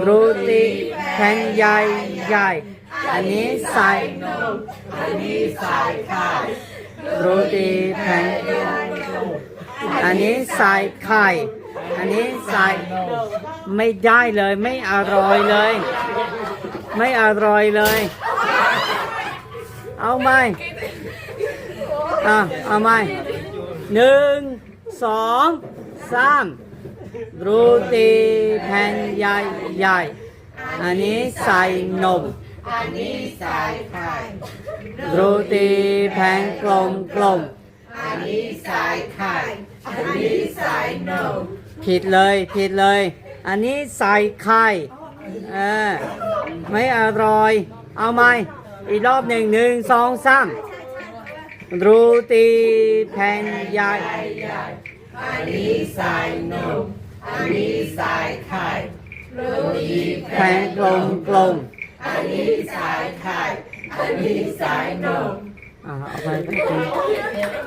โรตีแผ่นใหญ่อันนี้ใส่นมอันนี้ใส่ไข่โรตีแผ่นอันนี้ใส่ไข่อันนี้ใส่ไม่ได้เลยไม่อร่อยเลยไม่อร่อยเลยเอาไหมเอาไหม1 2 3โรตีแผ่นใหญ่อันนี้ใส่นมอันนี้ใส่ไข่โรตีแผ่นกลมอันนี้ใส่ไข่อันนี้ใส่นมผิดเลยอันนี้ใส่ไข่ไม่อร่อยเอาไหมอีกรอบ1 2 3โรตีแผ่นใหญ่อันนี้ใส่นมอันนี้ใส่ไข่โรตีแผ่นกลมอันนี้ใส่ไข่อันนี้ใส่นมเอาไป